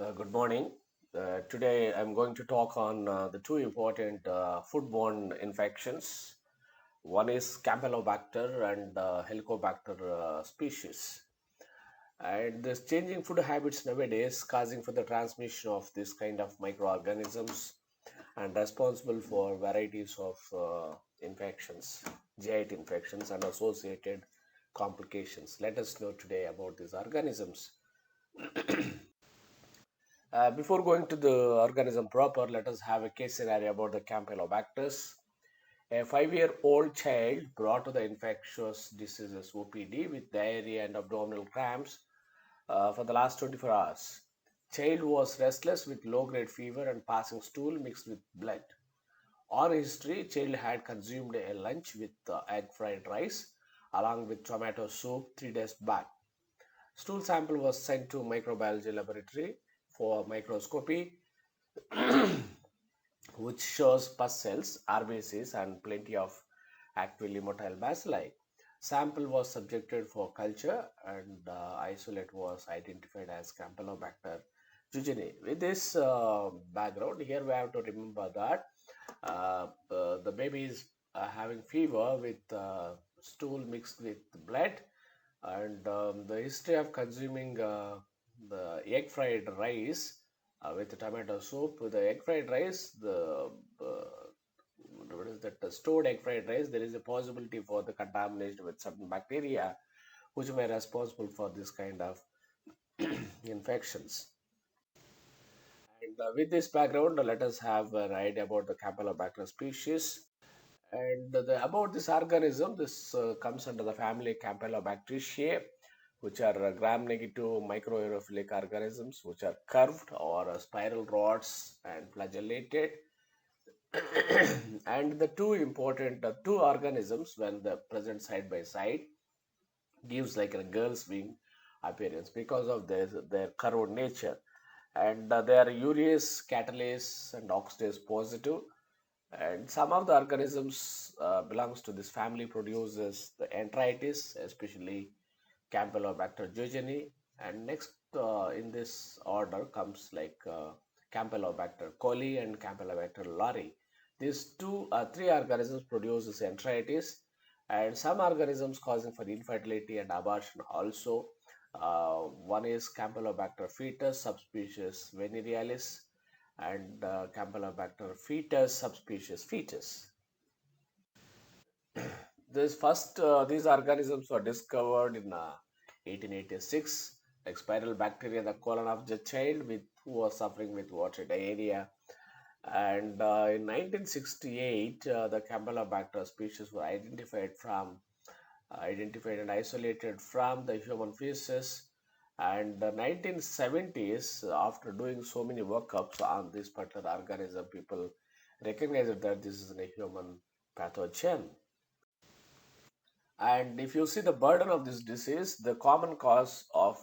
Good morning. Today I'm going to talk on the two important foodborne infections. One is Campylobacter and Helicobacter species. And this changing food habits nowadays causing for the transmission of this kind of microorganisms and responsible for varieties of infections, GI infections and associated complications. Let us know today about these organisms. Before going to the organism proper, let us have a case scenario about the Campylobacters. A 5-year-old child brought to the infectious diseases OPD with diarrhea and abdominal cramps for the last 24 hours. Child was restless with low-grade fever and passing stool mixed with blood. On history, child had consumed a lunch with egg fried rice along with tomato soup 3 days back. Stool sample was sent to microbiology laboratory for microscopy, which shows pus cells, RBCs, and plenty of actively motile bacilli. Sample was subjected for culture and isolate was identified as Campylobacter jejuni. With this background, here we have to remember that the baby is having fever with stool mixed with blood, and the history of consuming the egg fried rice with the tomato soup. With the egg fried rice, the what is that? The stored egg fried rice. There is a possibility for the contamination with certain bacteria, which may be responsible for this kind of infections. And with this background, let us have an idea about the Campylobacter species. And about this organism, this comes under the family Campylobacteriaceae, which are gram-negative microaerophilic organisms, which are curved or spiral rods and flagellated. And the two important two organisms, when the present side by side, gives like a girl's wing appearance because of their curved nature. And they are urease, catalase, and oxidase positive, and some of the organisms belongs to this family produces the enteritis, especially Campylobacter jejuni. And next in this order comes like Campylobacter coli and Campylobacter lori. These three organisms produce this enteritis, and some organisms causing for infertility and abortion also. One is Campylobacter fetus, subspecies venerealis, and Campylobacter fetus, subspecies fetus. These organisms were discovered in 1886, like spiral bacteria, the colon of the child with who was suffering with watery diarrhea. And in 1968, the Campylobacter species were identified and isolated from the human feces. And the 1970s, after doing so many workups on this particular organism, people recognized that this is a human pathogen. And if you see the burden of this disease, the common cause of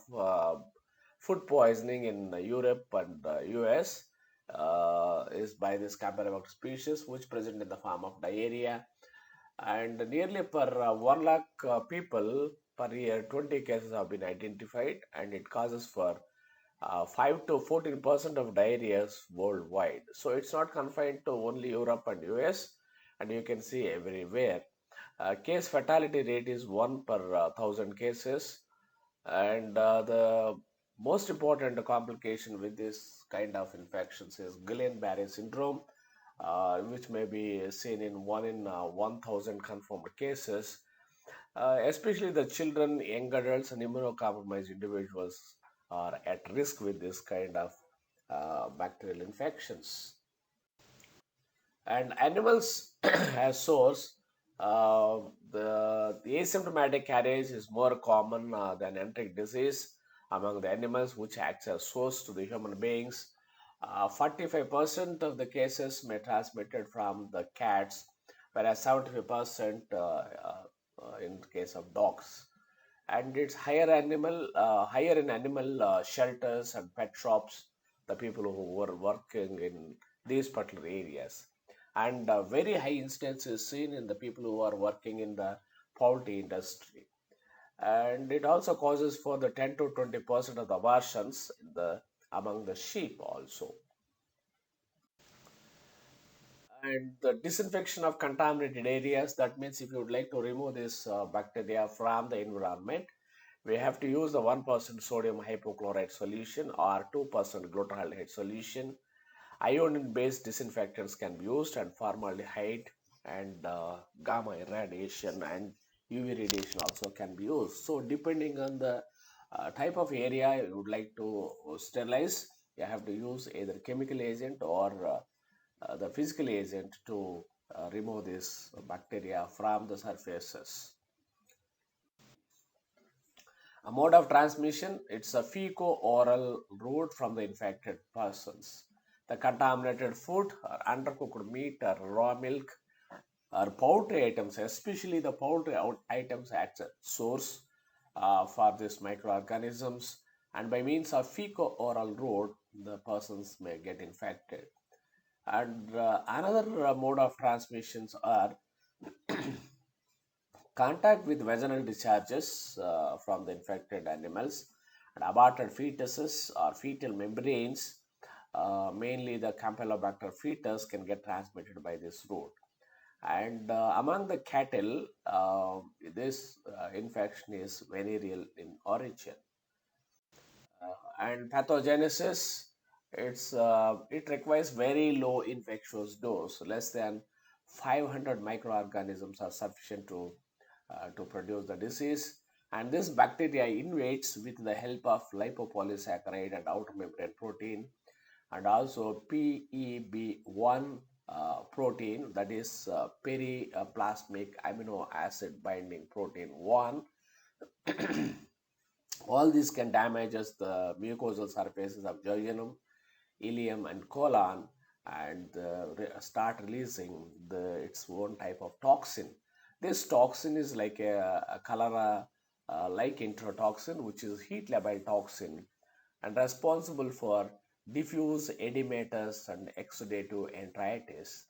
food poisoning in Europe and US is by this Campylobacter species, which present in the form of diarrhea. And nearly per 1 lakh people per year, 20 cases have been identified, and it causes for 5 to 14% of diarrheas worldwide. So it's not confined to only Europe and US, and you can see everywhere. Case fatality rate is 1 per 1,000 cases, and the most important complication with this kind of infections is Guillain-Barré syndrome, which may be seen in 1 in 1,000 confirmed cases. Especially the children, young adults, and immunocompromised individuals are at risk with this kind of bacterial infections. And animals as source, the asymptomatic carriage is more common than enteric disease among the animals, which acts as source to the human beings. 45% of the cases may transmitted from the cats, whereas 75% in case of dogs. And it's higher in animal shelters and pet shops, the people who were working in these particular areas. And very high instance is seen in the people who are working in the poultry industry. And it also causes for the 10 to 20% of the abortions in the among the sheep also. And the disinfection of contaminated areas, that means if you would like to remove this bacteria from the environment, we have to use the 1% sodium hypochlorite solution or 2% glutaraldehyde solution. Iodine based disinfectants can be used, and formaldehyde and gamma irradiation and UV radiation also can be used. So depending on the type of area you would like to sterilize, you have to use either chemical agent or the physical agent to remove this bacteria from the surfaces. A mode of transmission, it's a fecal-oral route from the infected persons. The contaminated food or undercooked meat or raw milk or poultry items, especially the poultry items, act as source for these microorganisms, and by means of fecal-oral route, the persons may get infected. And another mode of transmissions are contact with vaginal discharges from the infected animals and aborted fetuses or fetal membranes. Mainly the Campylobacter fetus can get transmitted by this route. And among the cattle, this infection is venereal in origin. And pathogenesis, it requires very low infectious dose, less than 500 microorganisms are sufficient to produce the disease. And this bacteria invades with the help of lipopolysaccharide and outer membrane protein, and also PEB1 protein, that is periplasmic amino acid binding protein 1. All these can damage the mucosal surfaces of jejunum, ileum, and colon, and start releasing its own type of toxin. This toxin is like a cholera like enterotoxin, which is heat labile toxin, and responsible for diffuse edematous and exudative enteritis,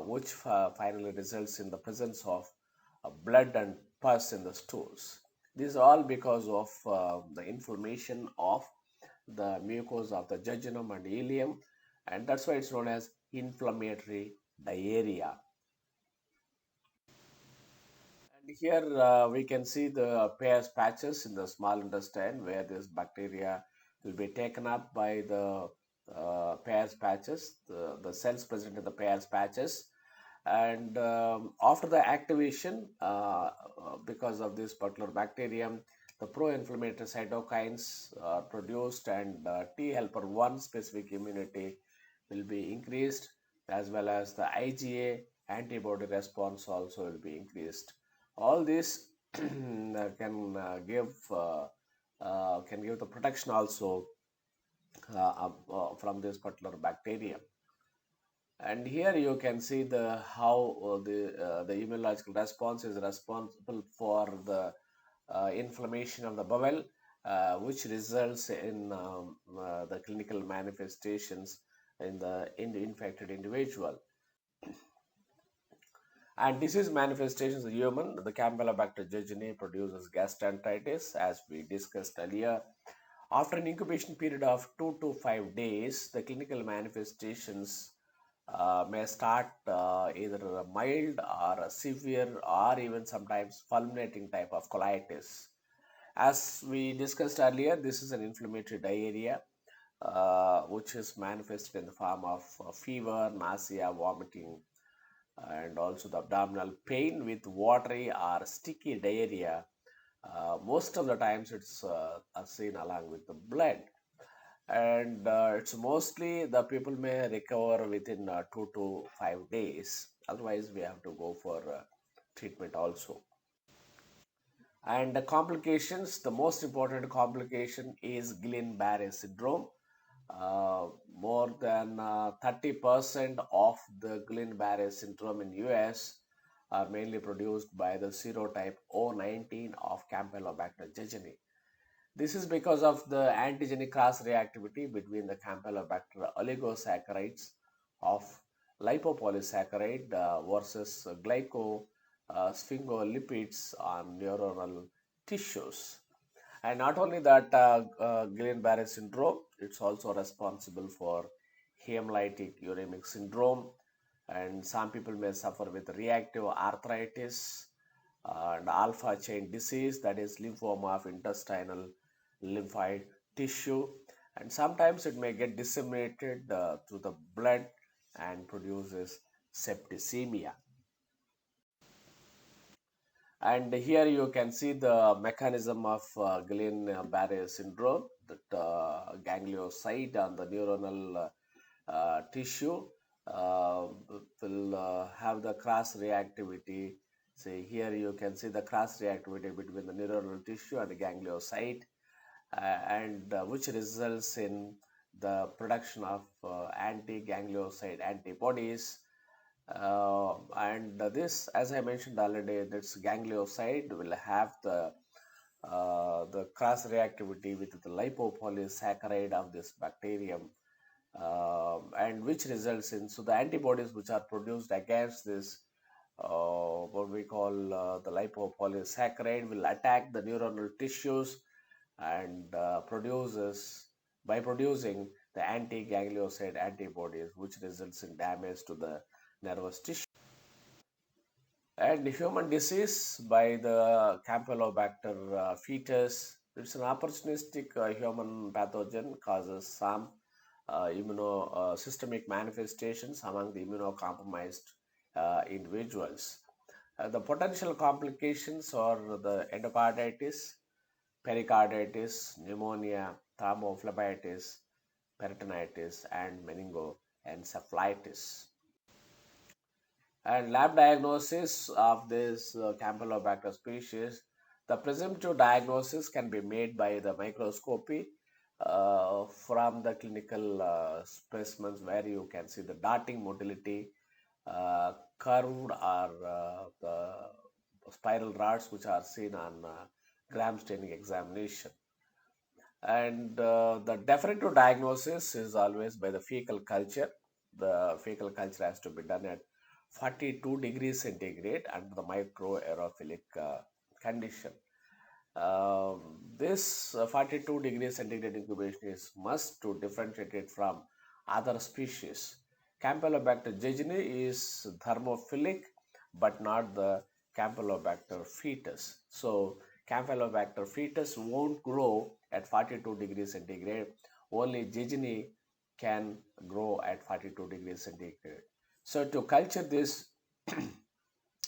which finally results in the presence of blood and pus in the stools. This is all because of the inflammation of the mucosa of the jejunum and ileum, and that's why it's known as inflammatory diarrhea. And here we can see the Peyer's patches in the small intestine, where this bacteria will be taken up by the Peyer's patches, the cells present in the Peyer's patches. And after the activation, because of this particular bacterium, the pro-inflammatory cytokines are produced, and T helper 1 specific immunity will be increased, as well as the IgA antibody response also will be increased. All this can give the protection also from this particular bacterium. And here you can see the how the immunological response is responsible for the inflammation of the bowel, which results in the clinical manifestations in the infected individual. And disease manifestations in human, the Campylobacter jejuni produces gastroenteritis, as we discussed earlier. After an incubation period of 2 to 5 days, the clinical manifestations may start either a mild or a severe or even sometimes fulminating type of colitis. As we discussed earlier, this is an inflammatory diarrhea which is manifested in the form of fever, nausea, vomiting, and also the abdominal pain with watery or sticky diarrhea. Most of the times it's seen along with the blood, and it's mostly the people may recover within 2 to 5 days. Otherwise, we have to go for treatment also. And the complications, the most important complication is Guillain-Barré syndrome. More than 30% of the Guillain-Barré syndrome in US are mainly produced by the serotype O19 of Campylobacter jejuni. This is because of the antigenic cross reactivity between the Campylobacter oligosaccharides of lipopolysaccharide versus glycosphingolipids on neuronal tissues. And not only that, Guillain-Barré syndrome, it's also responsible for hemolytic uremic syndrome, and some people may suffer with reactive arthritis and alpha chain disease, that is lymphoma of intestinal lymphoid tissue, and sometimes it may get disseminated through the blood and produces septicemia. And here you can see the mechanism of Guillain-Barré syndrome, that ganglioside on the neuronal tissue will have the cross reactivity. See, here you can see the cross reactivity between the neuronal tissue and the ganglioside, and which results in the production of anti-ganglioside antibodies, and this, as I mentioned already, this ganglioside will have the cross reactivity with the lipopolysaccharide of this bacterium, and which results in, so the antibodies which are produced against this, what we call the lipopolysaccharide, will attack the neuronal tissues and produces, by producing the anti-ganglioside antibodies, which results in damage to the nervous tissue. And human disease by the Campylobacter fetus, it's an opportunistic human pathogen, causes some systemic manifestations among the immunocompromised individuals. The potential complications are the endocarditis, pericarditis, pneumonia, thrombophlebitis, peritonitis, and meningoencephalitis. And lab diagnosis of this Campylobacter species, the presumptive diagnosis can be made by the microscopy from the clinical specimens, where you can see the darting motility, curved or the spiral rods which are seen on gram staining examination. And the definitive diagnosis is always by the fecal culture. The fecal culture has to be done at 42 degrees centigrade under the microaerophilic condition. This 42 degrees centigrade incubation is must to differentiate it from other species. Campylobacter jejuni is thermophilic, but not the Campylobacter fetus. So Campylobacter fetus won't grow at 42 degrees centigrade. Only jejuni can grow at 42 degrees centigrade. So to culture this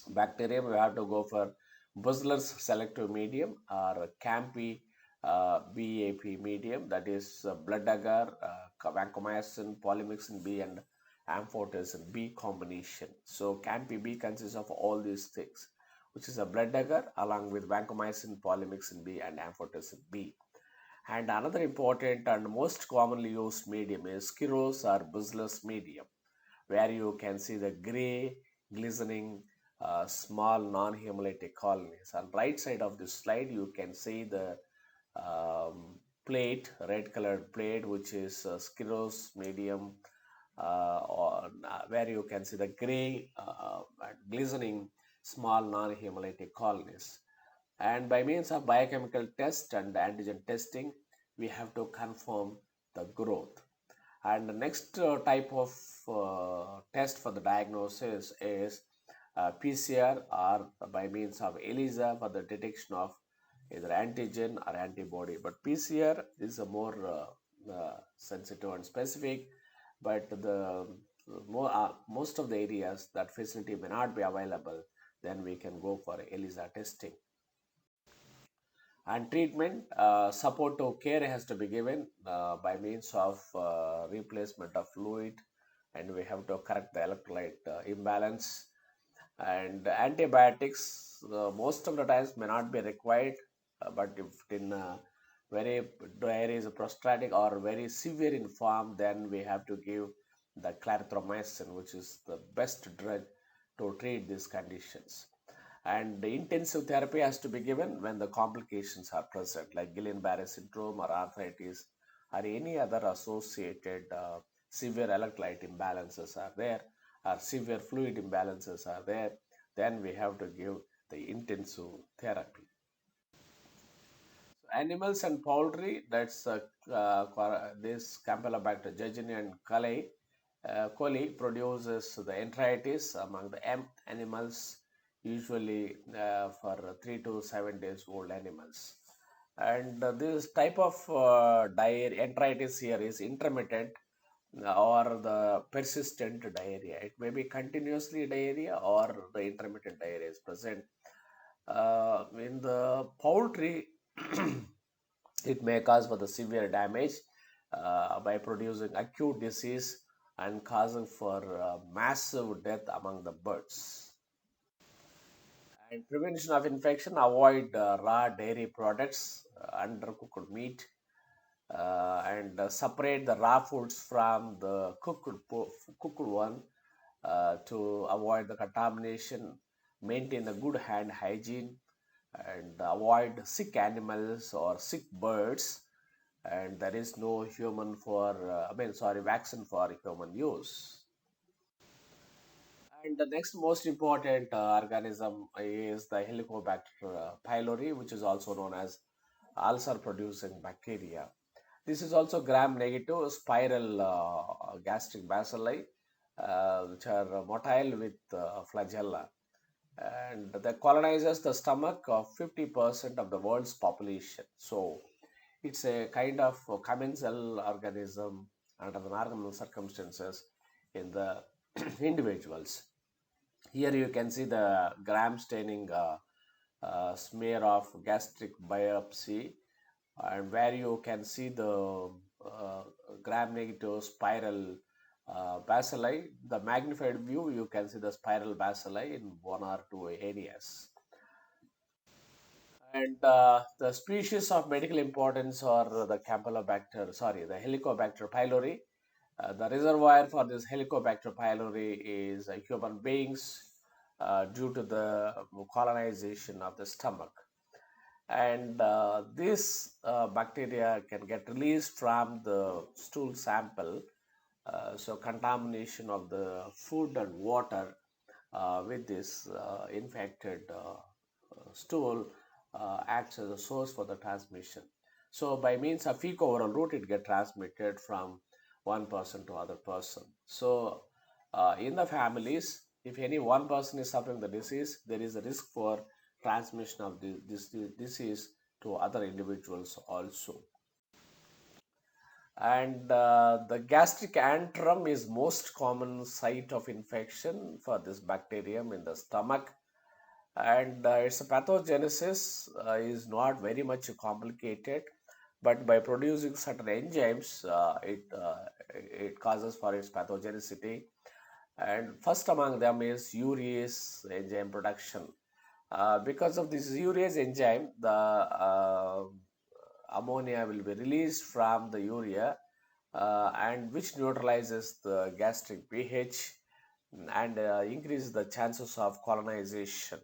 bacterium, we have to go for Bussler's selective medium or Campi BAP medium, that is blood agar, vancomycin, polymyxin B, and amphotericin B combination. So Campi B consists of all these things, which is a blood agar along with vancomycin, polymyxin B, and amphotericin B. And another important and most commonly used medium is Skiros or Bussler's medium, where you can see the gray glistening small non-hemolytic colonies. On right side of this slide, you can see the plate, red colored plate, which is Skiros medium, where you can see the gray glistening small non-hemolytic colonies. And by means of biochemical test and antigen testing, we have to confirm the growth. And the next type of test for the diagnosis is PCR, or by means of ELISA, for the detection of either antigen or antibody. But PCR is a more sensitive and specific, but most of the areas that facility may not be available, then we can go for ELISA testing. And treatment, supportive care has to be given by means of replacement of fluid, and we have to correct the electrolyte imbalance. And antibiotics most of the times may not be required, but if in very dire is prostatic or very severe in form, then we have to give the clarithromycin, which is the best drug to treat these conditions. And the intensive therapy has to be given when the complications are present, like Guillain-Barré syndrome or arthritis or any other associated severe electrolyte imbalances are there, or severe fluid imbalances are there, then we have to give the intensive therapy. Animals and poultry, that's this Campylobacter jejuni and coli produces the enteritis among the animals, usually for 3 to 7 days old animals. And this type of diarrhea, enteritis here is intermittent or the persistent diarrhea. It may be continuously diarrhea or the intermittent diarrhea is present. In the poultry, it may cause for the severe damage by producing acute disease and causing for massive death among the birds. And prevention of infection, avoid raw dairy products, undercooked meat, and separate the raw foods from the cooked one to avoid the contamination. Maintain a good hand hygiene and avoid sick animals or sick birds. And there is no human for, vaccine for human use. And the next most important organism is the Helicobacter pylori, which is also known as ulcer producing bacteria. This is also gram negative spiral gastric bacilli, which are motile with flagella. And that colonizes the stomach of 50% of the world's population. So it's a kind of a commensal organism under the normal circumstances in the individuals. Here you can see the gram staining smear of gastric biopsy, and where you can see the uh, gram negative spiral bacilli. The magnified view, you can see the spiral bacilli in one or two areas. And the species of medical importance are the the Helicobacter pylori. The reservoir for this Helicobacter pylori is human beings due to the colonization of the stomach. And this bacteria can get released from the stool sample. So contamination of the food and water with this infected stool acts as a source for the transmission. So by means of fecal-oral route, it get transmitted from one person to other person. So in the families, if any one person is suffering the disease, there is a risk for transmission of this disease to other individuals also. And the gastric antrum is most common site of infection for this bacterium in the stomach, and its pathogenesis is not very much complicated, but by producing certain enzymes, it causes for its pathogenicity. And first among them is urease enzyme production. Because of this urease enzyme, the ammonia will be released from the urea, and which neutralizes the gastric pH and increases the chances of colonization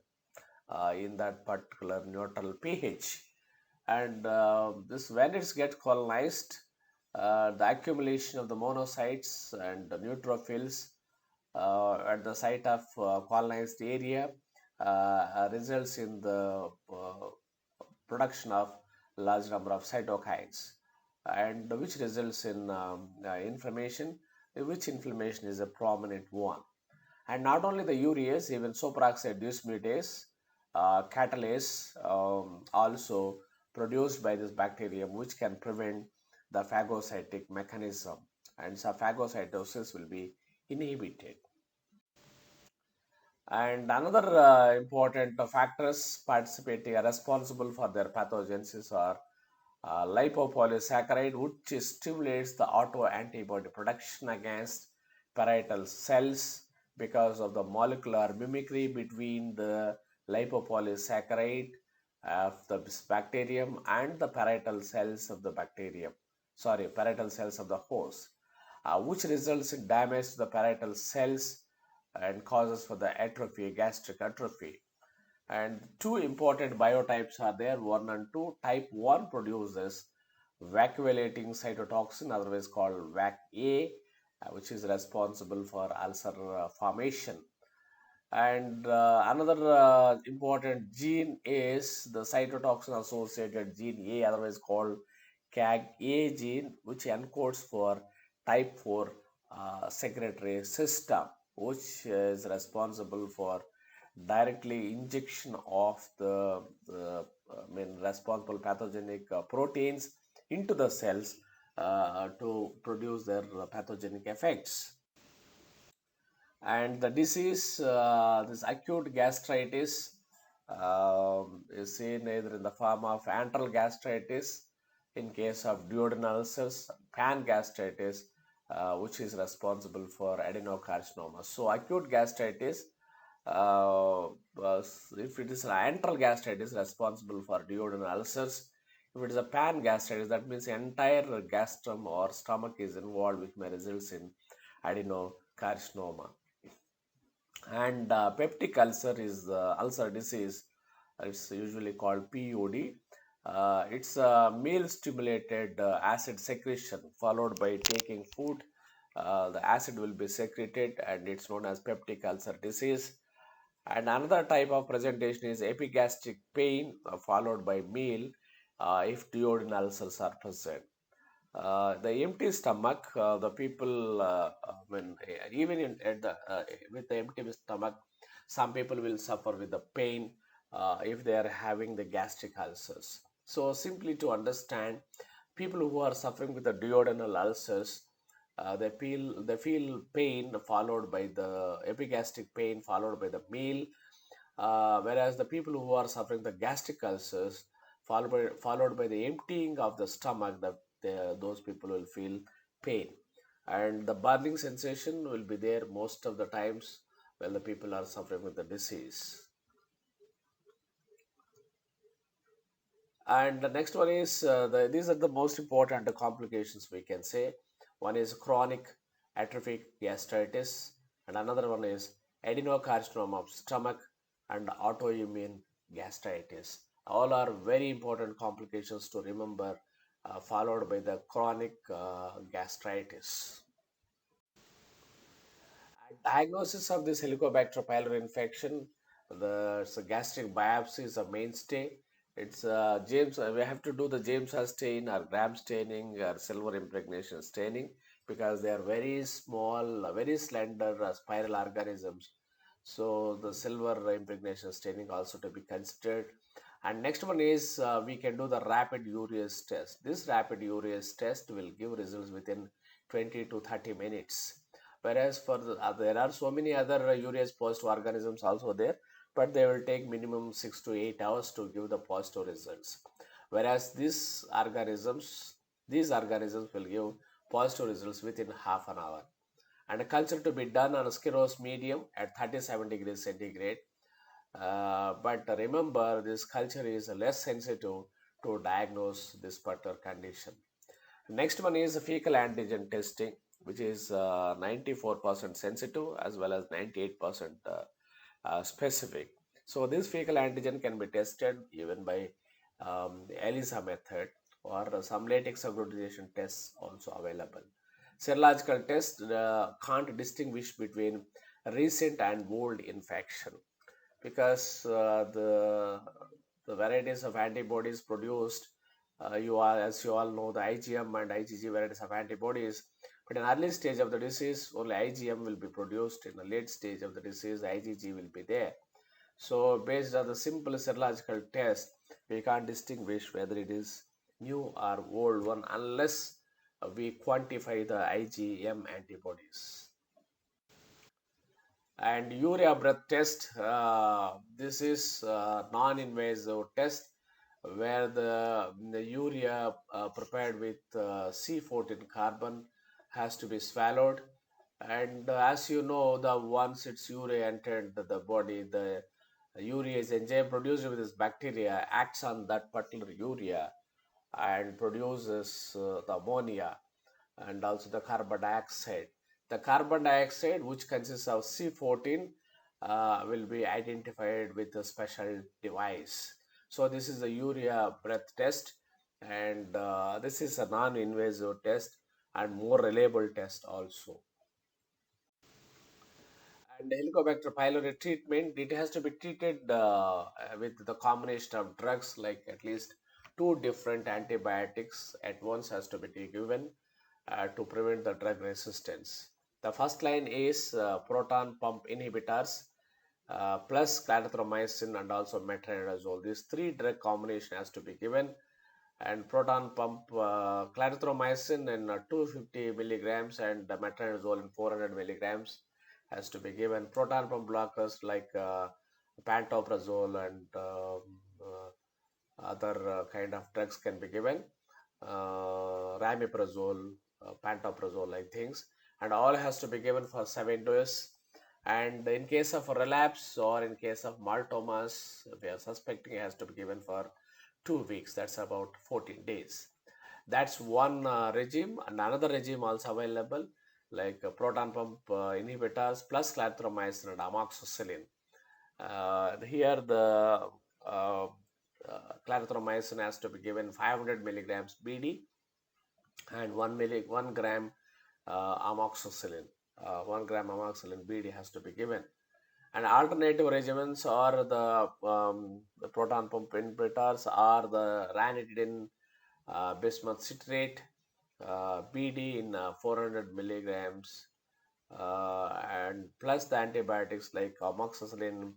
in that particular neutral pH. And this when it's get colonized, the accumulation of the monocytes and the neutrophils at the site of colonized area results in the production of large number of cytokines, and which results in inflammation, which inflammation is a prominent one. And not only the urease, even superoxide dismutase, catalase, also produced by this bacterium, which can prevent the phagocytic mechanism, and so phagocytosis will be inhibited. And another important factors participating are responsible for their pathogenesis are lipopolysaccharide, which stimulates the autoantibody production against parietal cells because of the molecular mimicry between the lipopolysaccharide of the bacterium and the parietal cells of the parietal cells of the host, which results in damage to the parietal cells and causes for the atrophy, gastric atrophy. And two important biotypes are there, 1 and 2. Type 1 produces vacuolating cytotoxin, otherwise called VAC-A, which is responsible for ulcer formation. And another important gene is the cytotoxin associated gene A, otherwise called CAG-A gene, which encodes for type 4 secretory system, which is responsible for directly injection of the responsible pathogenic proteins into the cells to produce their pathogenic effects. And the disease, this acute gastritis, is seen either in the form of antral gastritis in case of duodenal ulcers, pan gastritis, which is responsible for adenocarcinoma. So, acute gastritis, uh, if it is an antral gastritis, responsible for duodenal ulcers. If it is a pan gastritis, that means the entire gastrum or stomach is involved, which may result in adenocarcinoma. And peptic ulcer is ulcer disease. It's usually called PUD. It's a meal stimulated acid secretion followed by taking food. The acid will be secreted and it's known as peptic ulcer disease. And another type of presentation is epigastric pain followed by meal if duodenal ulcers are present. The empty stomach, the people, when even at with the empty stomach, some people will suffer with the pain if they are having the gastric ulcers. So, simply to understand, people who are suffering with the duodenal ulcers, they feel pain followed by the epigastric pain followed by the meal, whereas the people who are suffering the gastric ulcers followed by the emptying of the stomach, those people will feel pain, and the burning sensation will be there most of the times when the people are suffering with the disease. And the next one is these are the most important complications we can say. One is chronic atrophic gastritis, and another one is adenocarcinoma of stomach and autoimmune gastritis. All are very important complications to remember, followed by the chronic gastritis. Diagnosis of this Helicobacter pylori infection, so gastric biopsy is a mainstay. It's James. We have to do the James stain or Gram staining or silver impregnation staining because they are very small, very slender spiral organisms. So the silver impregnation staining also to be considered. And next one is we can do the rapid urease test. This rapid urease test will give results within 20 to 30 minutes. Whereas for there are so many other urease positive organisms also there, but they will take minimum 6 to 8 hours to give the positive results. Whereas these organisms will give positive results within half an hour. And a culture to be done on a Skiros medium at 37 degrees centigrade. But remember, this culture is less sensitive to diagnose this particular condition. Next one is fecal antigen testing, which is 94% sensitive as well as 98% specific. So this fecal antigen can be tested even by the ELISA method, or some latex agglutination tests also available. Serological test can't distinguish between recent and old infection because the varieties of antibodies produced, as you all know, the IgM and IgG varieties of antibodies. But in early stage of the disease, only IgM will be produced. In the late stage of the disease, IgG will be there. So based on the simple serological test, we can't distinguish whether it is new or old one unless we quantify the IgM antibodies. And urea breath test, this is a non-invasive test where the urea prepared with C14 carbon has to be swallowed. And as you know, the once its urea entered the body, the urease enzyme produced with this bacteria acts on that particular urea and produces the ammonia and also the carbon dioxide. The carbon dioxide, which consists of C14, will be identified with a special device. So this is a urea breath test, and this is a non-invasive test and more reliable test also. And Helicobacter pylori treatment, it has to be treated with the combination of drugs, like at least two different antibiotics at once has to be given to prevent the drug resistance. The first line is proton pump inhibitors plus clarithromycin and also metronidazole. These three drug combination has to be given, and proton pump clarithromycin in 250 milligrams and the metronidazole in 400 milligrams has to be given. Proton pump blockers like pantoprazole and other kind of drugs can be given, ramiprazole, pantoprazole like things, and all has to be given for 7 days. And in case of relapse or in case of maltomas, we are suspecting it has to be given for 2 weeks. That's about 14 days. That's one regime, and another regime also available, like proton pump inhibitors plus clarithromycin and amoxicillin. Here the uh, clarithromycin has to be given 500 milligrams BD and 1 gram amoxicillin. 1 gram amoxicillin BD has to be given. And alternative regimens are the proton pump inhibitors or the ranitidine bismuth citrate BD in 400 milligrams and plus the antibiotics like amoxicillin,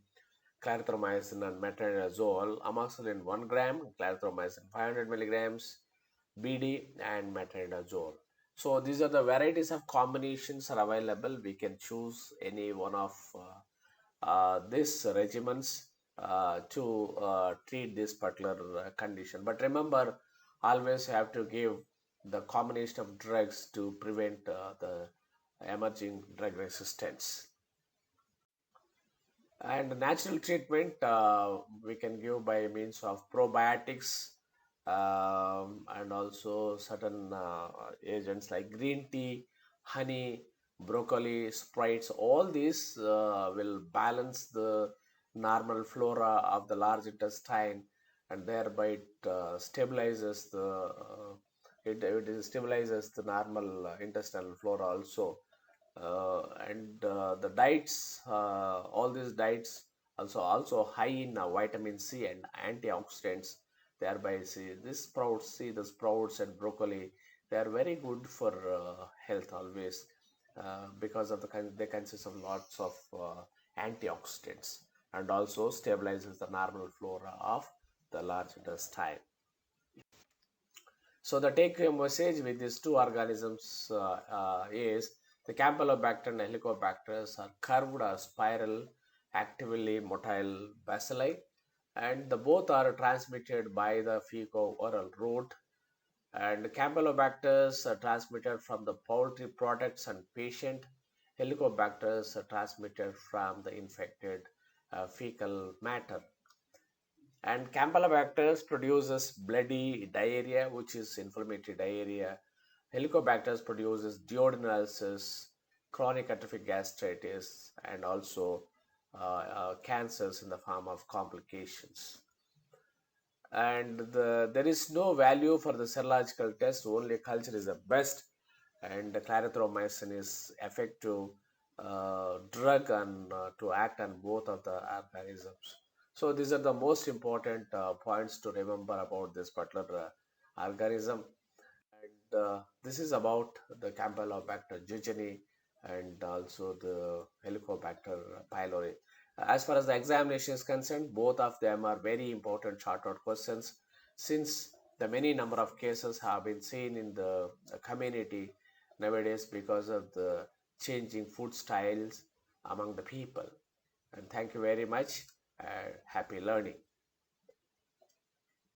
clarithromycin, and metronidazole. Amoxicillin 1 gram, clarithromycin 500 milligrams, BD, and metronidazole. So these are the varieties of combinations are available. We can choose any one of these regimens to treat this particular condition. But remember, always have to give the combination of drugs to prevent the emerging drug resistance. And natural treatment we can give by means of probiotics and also certain agents like green tea, honey, broccoli, sprites. All these will balance the normal flora of the large intestine, and thereby it stabilizes it stabilizes the normal intestinal flora also. And the diets, all these diets also high in vitamin C and antioxidants. Thereby, see the sprouts and broccoli, they are very good for health always because of they consist of lots of antioxidants and also stabilizes the normal flora of the large intestine. So the take-home message with these two organisms is the Campylobacter and Helicobacter are curved or spiral, actively motile bacilli, and the both are transmitted by the fecal-oral route. And Campylobacter are transmitted from the poultry products and patient. Helicobacter are transmitted from the infected fecal matter. And Campylobacter produces bloody diarrhea, which is inflammatory diarrhea. Helicobacter produces duodenal ulcers, chronic atrophic gastritis, and also cancers in the form of complications. And there is no value for the serological test, only culture is the best, and the clarithromycin is effective drug and to act on both of the organisms. So these are the most important points to remember about this particular organism. And this is about the Campylobacter jejuni and also the Helicobacter pylori. As far as the examination is concerned, both of them are very important short-out questions, since the many number of cases have been seen in the community nowadays because of the changing food styles among the people. And thank you very much. Happy learning.